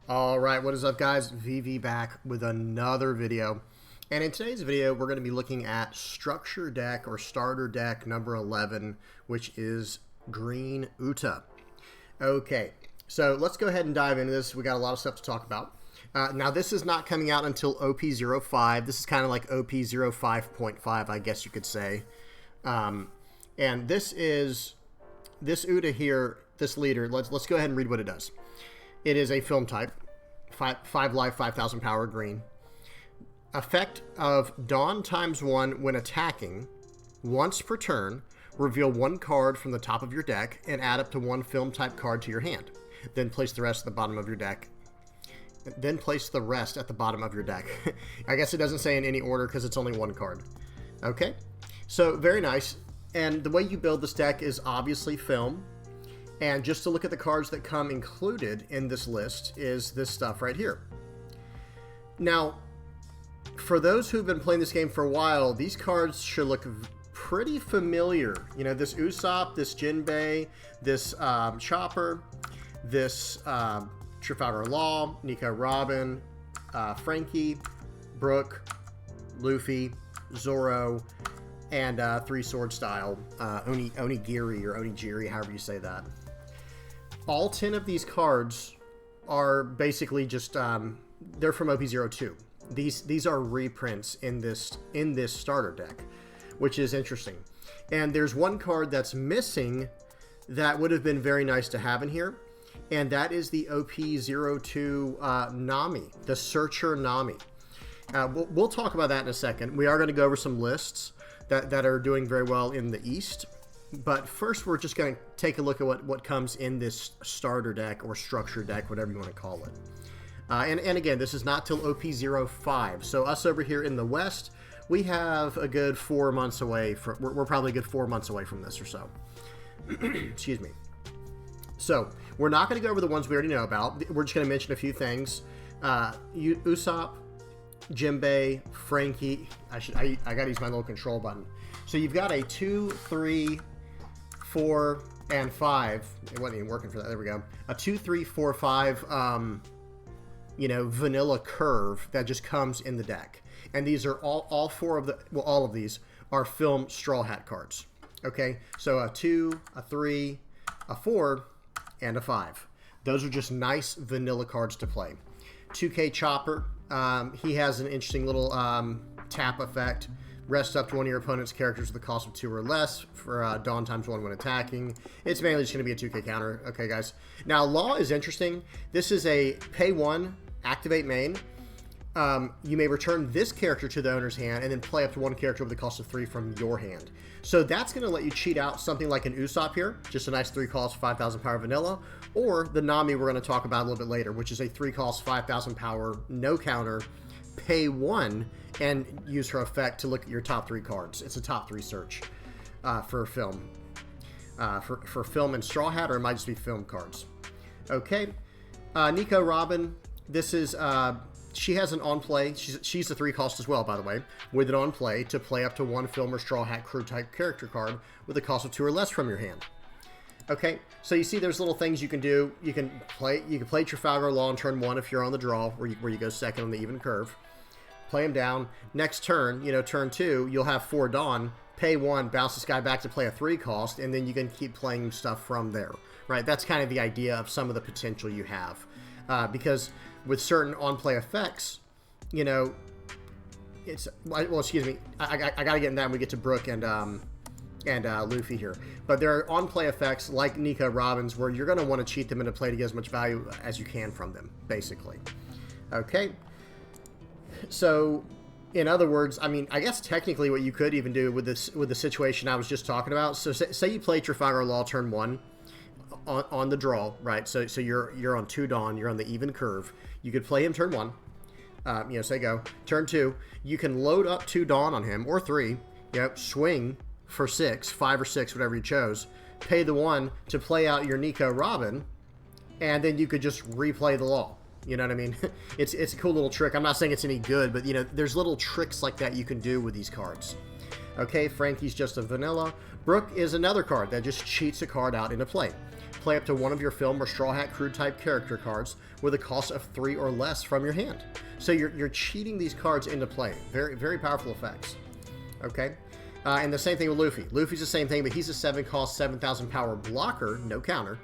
All right, what is up, guys? VV back with another video. And in today's video, we're going to be looking at structure deck or starter deck number 11, which is green Uta. Okay, so let's go ahead and dive into this. We got a lot of stuff to talk about. Now, this is not coming out until OP05. This is kind of like OP05.5, I guess you could say. And this Uta here, this leader, let's go ahead and read what it does. It is a film type, 5 life, 5,000 power, green. Effect of Dawn ×1 when attacking. Once per turn, reveal 1 card from the top of your deck and add up to 1 film type card to your hand. Then place the rest at the bottom of your deck. Then place the rest at the bottom of your deck. I guess it doesn't say in any order because it's only 1 card. Okay, so very nice. And the way you build this deck is obviously film. And just to look at the cards that come included in this list is this stuff right here. Now, for those who've been playing this game for a while, these cards should look pretty familiar. You know, this Usopp, this Jinbei, this Chopper, this Trafalgar Law, Nico Robin, Frankie, Brook, Luffy, Zoro, and 3 sword style, Onigiri or Onigiri, however you say that. All 10 of these cards are basically just, they're from OP02. These are reprints in this starter deck, which is interesting. And there's 1 card that's missing that would have been very nice to have in here, and that is the OP02 Nami, the Searcher Nami. We'll talk about that in a second. We are going to go over some lists that are doing very well in the East. But first, we're just going to take a look at what comes in this starter deck or structure deck, whatever you want to call it. And again, this is not till OP05. So us over here in the West, we have a good 4 months away. We're probably a good 4 months away from this or so. Excuse me. So we're not going to go over the ones we already know about. We're just going to mention a few things. Usopp, Jinbei, Frankie. I got to use my little control button. So you've got a 2, 3, 4, and 5. It wasn't even working for that. There we go. A 2, 3, 4, 5, vanilla curve that just comes in the deck. And these are all 4 of the, well, all of these are film Straw Hat cards. Okay, so a 2, a 3, a 4, and a 5. Those are just nice vanilla cards to play. 2K Chopper, he has an interesting little tap effect. Rest up to 1 of your opponent's characters with a cost of 2 or less for Dawn ×1 when attacking. It's mainly just going to be a 2K counter. Okay, guys. Now, Law is interesting. This is a pay 1, activate main. You may return this character to the owner's hand and then play up to 1 character with a cost of 3 from your hand. So that's going to let you cheat out something like an Usopp here, just a nice 3 cost, 5,000 power vanilla, or the Nami we're going to talk about a little bit later, which is a 3 cost, 5,000 power, no counter, pay 1, and use her effect to look at your top 3 cards. It's a top 3 search for film. For film and Straw Hat, or it might just be film cards. Okay. Nico Robin, this is... she has an on-play. She's a 3 cost as well, by the way, with an on-play to play up to 1 film or Straw Hat crew type character card with a cost of 2 or less from your hand. Okay, so you see there's little things you can do. You can play Trafalgar Law on turn 1 if you're on the draw, where you go second on the even curve. Play him down. Next turn, turn 2, you'll have 4 Dawn. Pay 1, bounce this guy back to play a 3 cost, and then you can keep playing stuff from there. Right? That's kind of the idea of some of the potential you have. Because with certain on-play effects, it's... Well, excuse me. I got to get in that when we get to Brook and Luffy here. But there are on-play effects like Nico Robin's where you're going to want to cheat them into play to get as much value as you can from them, basically. Okay. So, in other words, I mean, I guess technically what you could even do with the situation I was just talking about. So, say you play Trafalgar Law turn 1 on the draw, right? So you're on 2 Dawn, you're on the even curve. You could play him turn 1. Say go. Turn 2, you can load up 2 Dawn on him, or 3. Swing for 6, 5 or 6, whatever you chose. Pay the 1 to play out your Nico Robin, and then you could just replay the Law. You know what I mean? It's a cool little trick. I'm not saying it's any good, but there's little tricks like that you can do with these cards. Okay, Frankie's just a vanilla. Brook is another card that just cheats a card out into play. play up to one of your film or Straw Hat Crew type character cards with a cost of 3 or less from your hand. So you're cheating these cards into play. Very, very powerful effects. Okay? And the same thing with Luffy. Luffy's the same thing, but he's a 7 cost, 7,000 power blocker, no counter,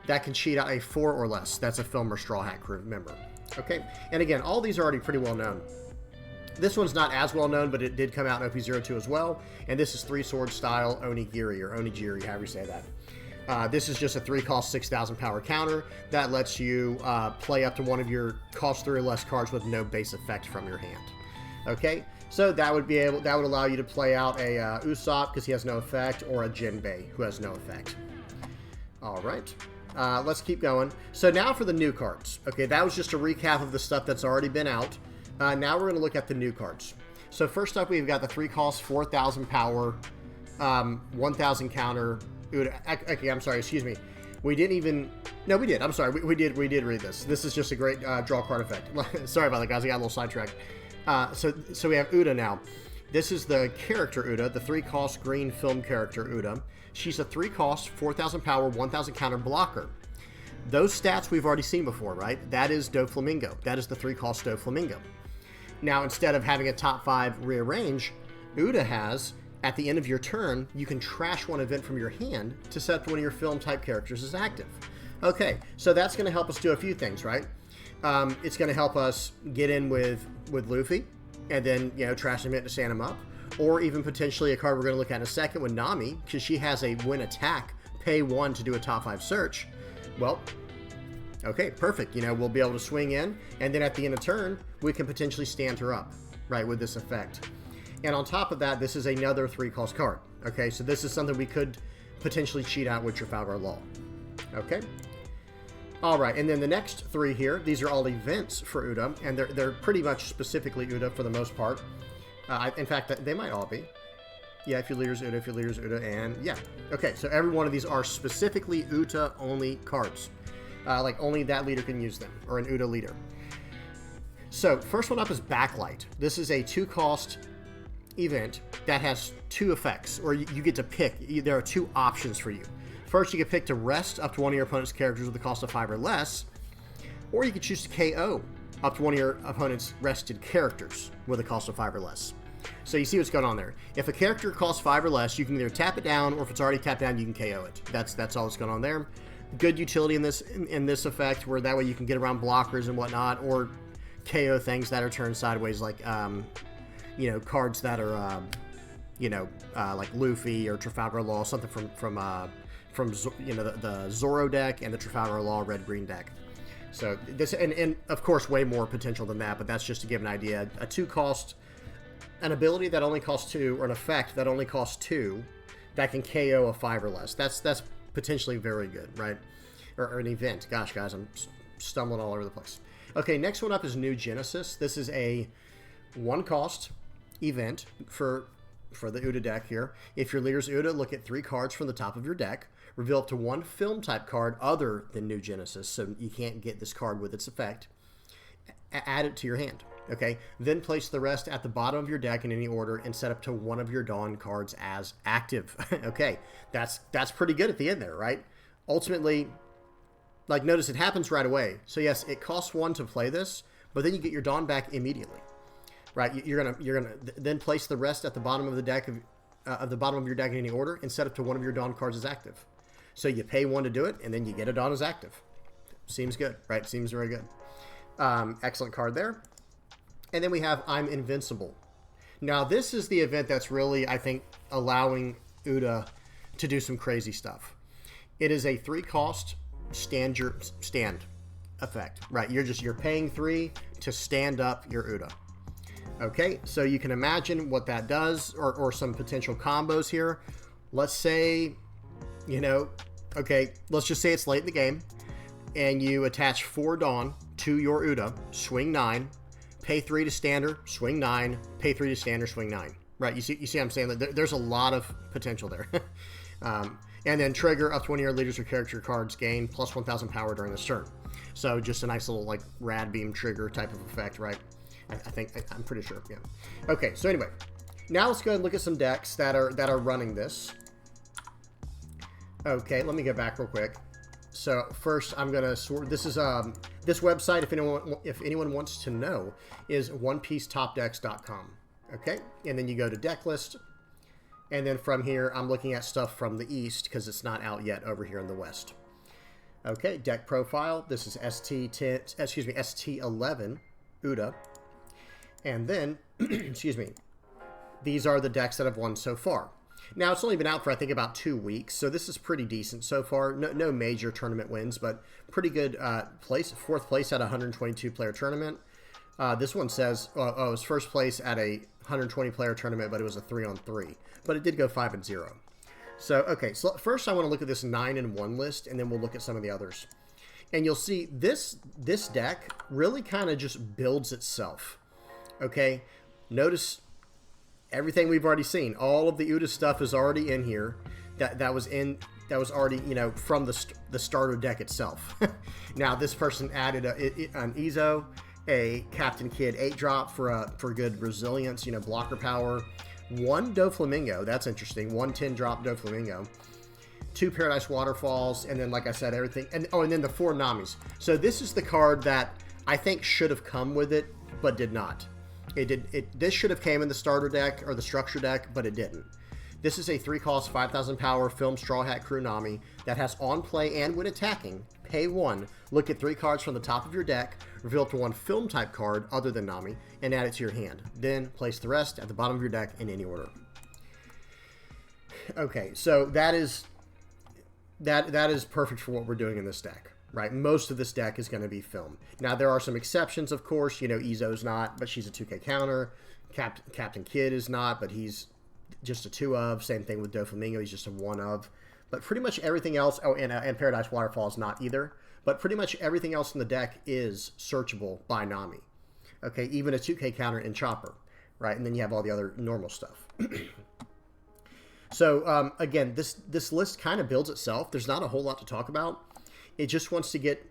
that can cheat out a 4 or less. That's a film or Straw Hat Crew member. Okay? And again, all these are already pretty well known. This one's not as well known, but it did come out in OP02 as well. And this is 3 sword style Onigiri, or Onigiri, however you say that. This is just a 3 cost 6,000 power counter that lets you play up to one of your cost 3 or less cards with no base effect from your hand. Okay, so that would allow you to play out a Usopp because he has no effect, or a Jinbei who has no effect. All right, let's keep going. So now for the new cards. Okay, that was just a recap of the stuff that's already been out. Now we're going to look at the new cards. So first up, we've got the 3 cost 4,000 power, 1,000 counter. Okay, I'm sorry, excuse me. We didn't even... No, we did. I'm sorry. We did read this. This is just a great draw card effect. Sorry about that, guys. I got a little sidetracked. So we have Uta now. This is the character Uta, the 3 cost green film character Uta. She's a 3 cost, 4,000 power, 1,000 counter blocker. Those stats we've already seen before, right? That is Doflamingo. That is the 3 cost Doflamingo. Now, instead of having a top 5 rearrange, Uta has... At the end of your turn, you can trash one event from your hand to set up one of your film type characters as active. Okay, so that's going to help us do a few things, right? It's going to help us get in with Luffy, and then, you know, trash an event to stand him up. Or even potentially a card we're going to look at in a second with Nami, because she has a win attack, pay 1 to do a top 5 search. Well, okay, perfect. You know, we'll be able to swing in, and then at the end of turn, we can potentially stand her up, right, with this effect. And on top of that, this is another 3 cost card. Okay, so this is something we could potentially cheat out with Trafalgar Law. Okay. All right, and then the next 3 here, these are all events for Uta, and they're pretty much specifically Uta for the most part. In fact, they might all be. Yeah, if your leader's Uta, and yeah. Okay, so every one of these are specifically Uta-only cards. Like, only that leader can use them, or an Uta leader. So, first one up is Backlight. This is a 2 cost... event that has 2 effects, or you get to pick. There are 2 options for you. First, you can pick to rest up to one of your opponent's characters with a cost of 5 or less, or you can choose to KO up to one of your opponent's rested characters with a cost of 5 or less. So you see what's going on there. If a character costs 5 or less, you can either tap it down, or if it's already tapped down, you can KO it. That's all that's going on there. Good utility in this effect, where that way you can get around blockers and whatnot, or KO things that are turned sideways, like you know, cards that are, you know, like Luffy or Trafalgar Law, something from you know, the Zoro deck and the Trafalgar Law red-green deck. So this, and of course, way more potential than that, but that's just to give an idea. A 2 cost, an ability that only costs 2, or an effect that only costs 2, that can KO a 5 or less. That's potentially very good, right? Or an event. Gosh, guys, I'm stumbling all over the place. Okay, next one up is New Genesis. This is a 1 cost event for the Uta deck here. If your leader's Uta, look at 3 cards from the top of your deck. Reveal up to 1 film type card other than New Genesis, so you can't get this card with its effect. Add it to your hand. Okay, then place the rest at the bottom of your deck in any order and set up to one of your Dawn cards as active. Okay, that's pretty good at the end there, right? Ultimately, like, notice it happens right away. So yes, it costs 1 to play this, but then you get your Dawn back immediately. Right, you're gonna then place the rest at the bottom of the deck of the bottom of your deck in any order and set up to one of your Dawn cards as active. So you pay 1 to do it, and then you get a Dawn as active. Seems good, right? Seems very good. Excellent card there. And then we have I'm Invincible. Now this is the event that's really, I think, allowing Uta to do some crazy stuff. It is a 3 cost stand effect, right? You're paying 3 to stand up your Uta. Okay, so you can imagine what that does, or some potential combos here. Let's say, you know, okay, let's just say it's late in the game, and you attach 4 Dawn to your Uta, swing 9, pay 3 to stand her, swing 9, pay 3 to stand her, swing 9. Right, you see what I'm saying? There's a lot of potential there. And then trigger up to one of your leaders or character cards gain plus 1,000 power during this turn. So just a nice little, like, rad beam trigger type of effect, right? I'm pretty sure, yeah. Okay, so anyway, now let's go ahead and look at some decks that are running this. Okay, let me go back real quick. So first, I'm gonna sort. This is this website, if anyone wants to know, is onepiecetopdecks.com. Okay, and then you go to deck list, and then from here, I'm looking at stuff from the east because it's not out yet over here in the west. Okay, deck profile. This is ST10. Excuse me, ST-11 Uta, and then excuse me. These are the decks that have won so far. Now, it's only been out for, I think, about 2 weeks, so this is pretty decent so far. No major tournament wins, but pretty good place. 4th place at a 122-player tournament. This one says, it was 1st place at a 120-player tournament, but it was a 3-on-3. But it did go 5-0. So, okay, so first I want to look at this 9-in-1 list, and then we'll look at some of the others. And you'll see this deck really kind of just builds itself. Okay, notice everything we've already seen. All of the Uta stuff is already in here. That was already, you know, from the starter deck itself. Now this person added an Ezo, a Captain Kid 8-drop for good resilience, you know, blocker power. 1 Doflamingo, that's interesting. 1 10-drop Doflamingo. 2 Paradise Waterfalls, and then, like I said, everything. And then the 4 Namis. So this is the card that I think should have come with it, but did not. This should have came in the starter deck or the structure deck, but it didn't. This is a 3-cost, 5,000 power film Straw Hat Crew Nami that has on play and when attacking, pay 1, look at 3 cards from the top of your deck, reveal up to 1 film type card other than Nami, and add it to your hand. Then place the rest at the bottom of your deck in any order. Okay, so that is perfect for what we're doing in this deck. Right, most of this deck is going to be film. Now, there are some exceptions, of course. You know, Ezo's not, but she's a 2K counter. Captain Kid is not, but he's just a 2-of. Same thing with Doflamingo, he's just a 1-of. But pretty much everything else, and Paradise Waterfall is not either. But pretty much everything else in the deck is searchable by Nami. Okay, even a 2K counter in Chopper, right? And then you have all the other normal stuff. So, again, this list kind of builds itself. There's not a whole lot to talk about. It just wants to get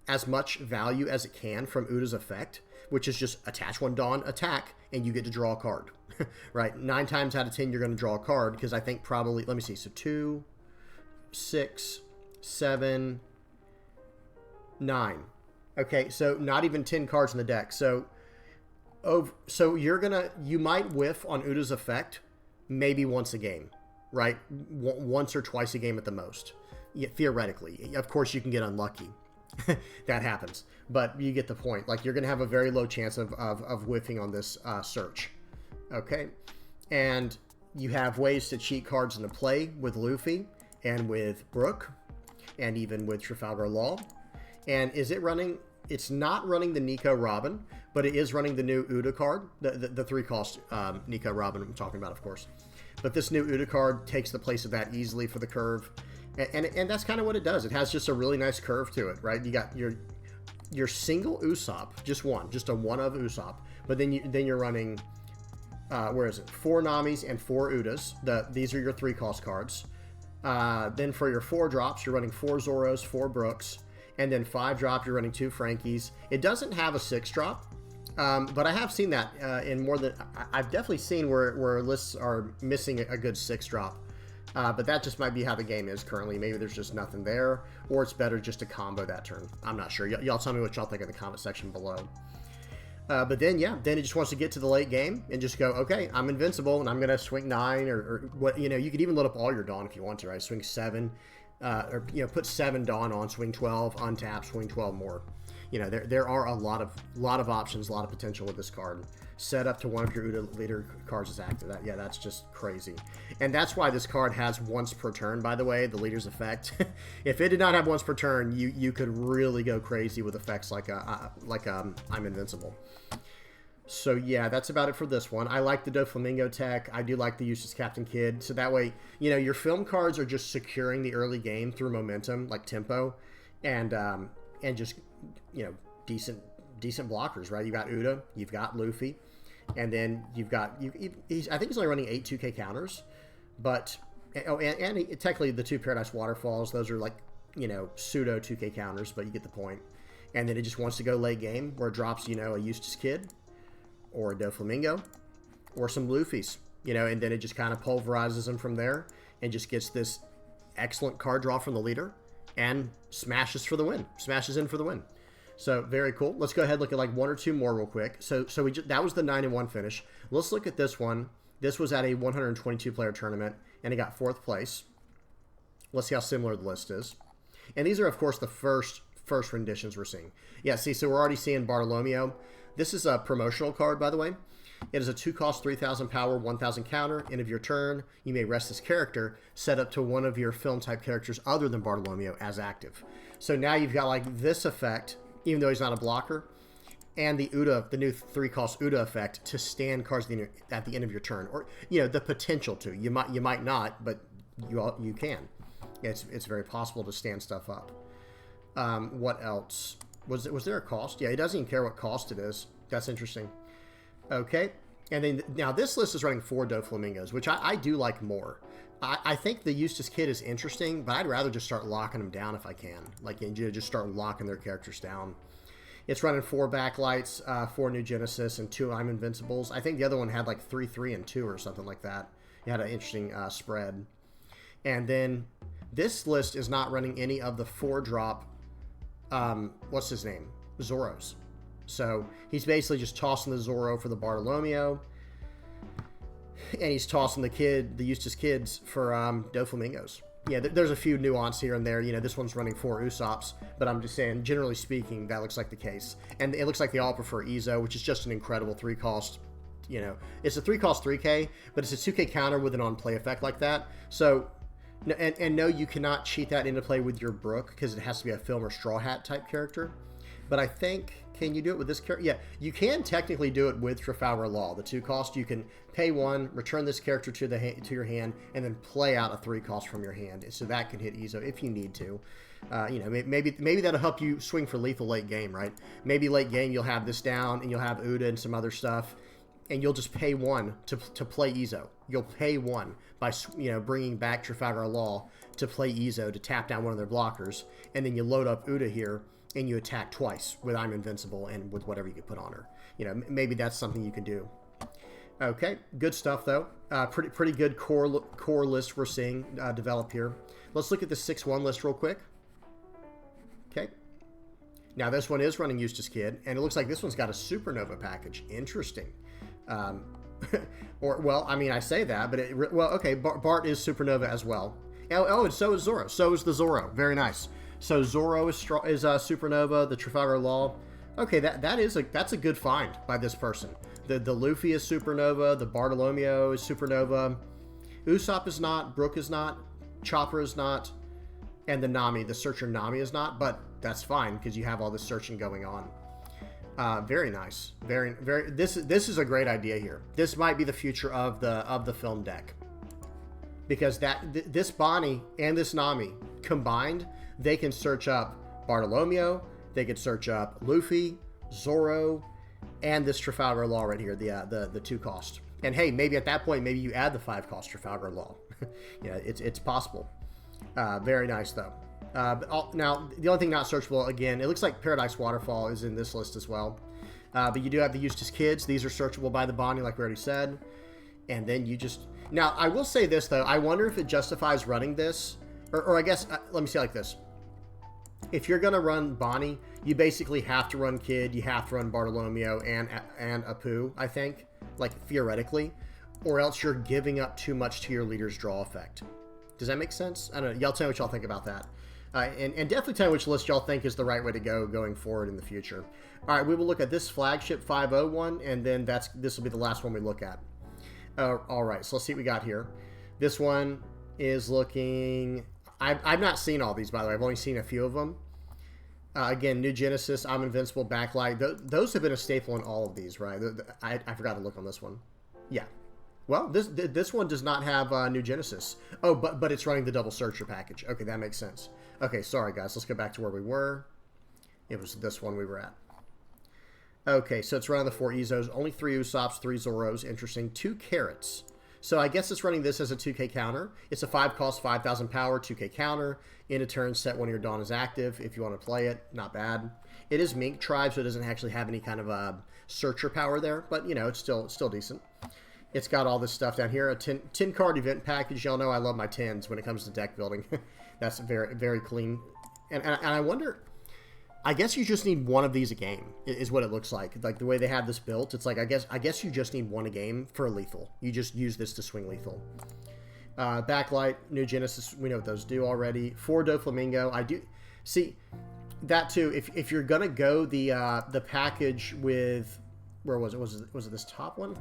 as much value as it can from Uta's effect, which is just attach 1 Dawn, attack, and you get to draw a card. Right? 9 times out of 10, you're going to draw a card, because I think probably, let me see, so 2, 6, 7, 9. Okay, so not even 10 cards in the deck. So you might whiff on Uta's effect maybe once a game, right? Once or twice a game at the most. Yeah, theoretically. Of course, you can get unlucky. That happens. But you get the point. Like, you're going to have a very low chance of whiffing on this search. Okay? And you have ways to cheat cards into play with Luffy and with Brook and even with Trafalgar Law. And is it running... It's not running the Nico Robin, but it is running the new Uta card. The 3-cost Nico Robin I'm talking about, of course. But this new Uta card takes the place of that easily for the curve. And that's kind of what it does. It has just a really nice curve to it, right? You got your single Usopp, just a 1-of Usopp, but then you're running, where is it? 4 Namis and 4 Utas. These are your 3-cost cards. Then for your 4 drops, you're running 4 Zoros, 4 Brooks, and then 5 drop, you're running 2 Frankies. It doesn't have a 6 drop, but I have seen that in more than I've definitely seen where lists are missing a good 6 drop. But that just might be how the game is currently. Maybe there's just nothing there, or it's better just to combo that turn. I'm not sure. Y'all tell me what y'all think in the comment section below. But then, yeah, then it just wants to get to the late game and just go, okay, I'm invincible, and I'm going to swing 9, or what, you know, you could even load up all your Dawn if you want to, right? Swing 7, or, you know, put 7 Dawn on, swing 12, untap, swing 12 more. You know, there are a lot of options, a lot of potential with this card. Set up to one of your Uta leader cards is active. That's just crazy. And that's why this card has once per turn, by the way, the leader's effect. If it did not have once per turn, you could really go crazy with effects like I'm invincible. So yeah, that's about it for this one. I like the Doflamingo tech. I do like the Eustace Captain Kid. So that way, you know, your film cards are just securing the early game through momentum, like tempo, and just, you know, decent blockers, right? You got Uta, you've got Luffy, and then you've got I think he's only running 8 2K counters, but and technically the 2 Paradise Waterfalls, those are like, you know, pseudo 2K counters, but you get the point. And then it just wants to go late game where it drops, you know, a Eustace Kid or a Doflamingo or some Luffys, you know, and then it just kind of pulverizes them from there and just gets this excellent card draw from the leader and smashes for the win. Smashes in for the win. So very cool. Let's go ahead and look at like one or two more real quick. So that was the 9-1 finish. Let's look at this one. This was at a 122 player tournament, and it got 4th place. Let's see how similar the list is. And these are, of course, the first renditions we're seeing. Yeah, see, so we're already seeing Bartolomeo. This is a promotional card, by the way. It is a 2-cost, 3,000 power, 1,000 counter. End of your turn, you may rest this character set up to one of your film-type characters other than Bartolomeo as active. So now you've got like this effect, even though he's not a blocker, and the Uta, the new 3-cost Uta effect to stand cards at the end of your turn, or the potential to. You might not, but you can. It's very possible to stand stuff up. What else? Was there a cost? Yeah, he doesn't even care what cost it is. That's interesting. Okay, and then now this list is running 4 Doflamingos, which I do like more. I think the Eustace Kid is interesting, but I'd rather just start locking them down if I can. Like, just start locking their characters down. It's running 4 Backlights, 4 New Genesis, and 2 I'm Invincibles. I think the other one had like 3, 3, and 2 or something like that. It had an interesting spread. And then this list is not running any of the 4-drop, what's his name? Zoros. So he's basically just tossing the Zorro for the Bartolomeo, and he's tossing the Eustace Kids for Doflamingos. Yeah, there's a few nuance here and there. This one's running 4 Usops, but I'm just saying, generally speaking, that looks like the case. And it looks like they all prefer Ezo, which is just an incredible 3-cost. It's a 3-cost 3K, but it's a 2K counter with an on-play effect like that. So, and no, you cannot cheat that into play with your Brook, because it has to be a Film or Straw Hat type character. But I think, can you do it with this character? Yeah, you can technically do it with Trafalgar Law. The 2-cost, you can pay 1, return this character to your hand, and then play out a 3-cost from your hand. So that can hit Ezo if you need to. Maybe that'll help you swing for lethal late game, right? Maybe late game you'll have this down, and you'll have Uta and some other stuff, and you'll just pay 1 to play Ezo. You'll pay 1 by bringing back Trafalgar Law to play Ezo to tap down one of their blockers, and then you load up Uta here, and you attack twice with I'm Invincible and with whatever you can put on her. Maybe that's something you can do. Okay, good stuff though. Pretty good core list we're seeing develop here. Let's look at the 6-1 list real quick. Okay. Now this one is running Eustace Kid, and it looks like this one's got a Supernova package. Interesting. I say that, but okay, Bart is Supernova as well. Oh, and so is Zorro. So is the Zorro. Very nice. So Zorro is Supernova, the Trafalgar Law. Okay, that's a good find by this person. The Luffy is Supernova, the Bartolomeo is Supernova, Usopp is not, Brook is not, Chopper is not, and the Nami, the Searcher Nami is not, but that's fine because you have all this searching going on. Very nice. Very. This is a great idea here. This might be the future of the film deck, because this Bonnie and this Nami combined, they can search up Bartolomeo, they could search up Luffy, Zorro, and this Trafalgar Law right here, the 2-cost. And hey, maybe at that point, maybe you add the 5-cost Trafalgar Law. It's possible. Very nice though. Now the only thing not searchable, again, it looks like Paradise Waterfall is in this list as well. But you do have the Eustace Kids. These are searchable by the Bonnie, like we already said. And then you just... Now, I will say this, though. I wonder if it justifies running this. Or I guess, let me say it like this. If you're going to run Bonnie, you basically have to run Kid, you have to run Bartolomeo and Apu, I think. Like, theoretically. Or else you're giving up too much to your leader's draw effect. Does that make sense? I don't know. Y'all tell me what y'all think about that. And definitely tell me which list y'all think is the right way to go going forward in the future. All right, we will look at this flagship 501, and then this will be the last one we look at. All right, so let's see what we got here. This one is looking... I've not seen all these, by the way. I've only seen a few of them. Again, New Genesis, I'm Invincible, Backlight. Those have been a staple in all of these, right? I forgot to look on this one. Yeah. Well, this one does not have New Genesis. Oh, but it's running the Double Searcher package. Okay, that makes sense. Okay, sorry, guys. Let's go back to where we were. It was this one we were at. Okay, so it's running the 4 Ezos. Only 3 Usops, 3 Zoros. Interesting. 2 Carrots. So I guess it's running this as a 2K counter. It's a 5-cost, 5,000 power, 2K counter. In a turn, set one of your Dawn as active if you want to play it. Not bad. It is Mink Tribe, so it doesn't actually have any kind of searcher power there. But, it's still decent. It's got all this stuff down here. A 10 card event package. Y'all know I love my 10s when it comes to deck building. That's very, very clean And I wonder, I guess you just need one of these a game, is what it looks like. Like the way they have this built, it's like, I guess you just need one a game for a lethal. You just use this to swing lethal. Backlight, New Genesis, we know what those do already. 4 Doflamingo, I do see that too. If you're gonna go the package with, where was it? Was it this top one?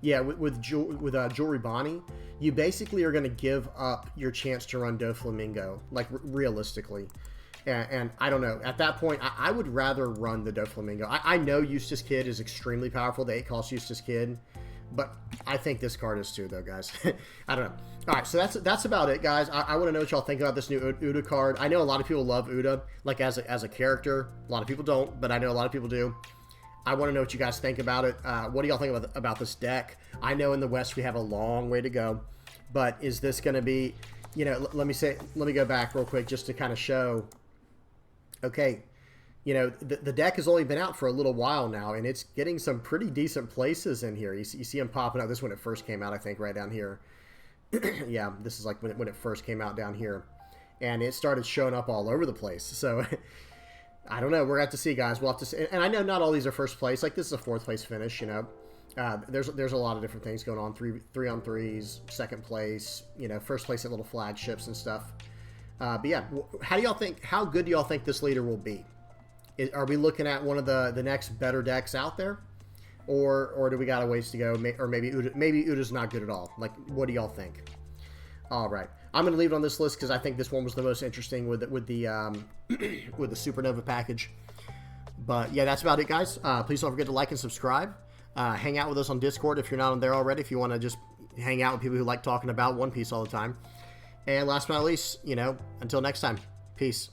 Yeah, with Jewelry Bonnie, you basically are gonna give up your chance to run Doflamingo, like realistically. And I don't know. At that point, I would rather run the Doflamingo. I know Eustace Kid is extremely powerful. The 8-cost Eustace Kid. But I think this card is too, though, guys. I don't know. All right, so that's about it, guys. I want to know what y'all think about this new Uta card. I know a lot of people love Uta, like as a character. A lot of people don't, but I know a lot of people do. I want to know what you guys think about it. What do y'all think about this deck? I know in the West we have a long way to go, but is this going to be, you know, let me go back real quick just to kind of show. Okay, you know, the deck has only been out for a little while now, and it's getting some pretty decent places in here. You see them popping up. This is when it first came out, I think, right down here. Yeah, this is like when it first came out down here. And it started showing up all over the place. So, I don't know. We're going to have to see, guys. We'll have to see. And I know not all these are first place. Like, this is a 4th place finish, you know. There's a lot of different things going on. 3-on-3s, 2nd place, you know, 1st place at little flagships and stuff. But yeah, how good do y'all think this leader will be? Are we looking at one of the next better decks out there? Or do we got a ways to go? Or maybe Uta's not good at all. Like, what do y'all think? All right. I'm going to leave it on this list because I think this one was the most interesting with the with the Supernova package. But yeah, that's about it, guys. Please don't forget to like and subscribe. Hang out with us on Discord if you're not on there already, if you want to just hang out with people who like talking about One Piece all the time. And last but not least, you know, until next time, peace.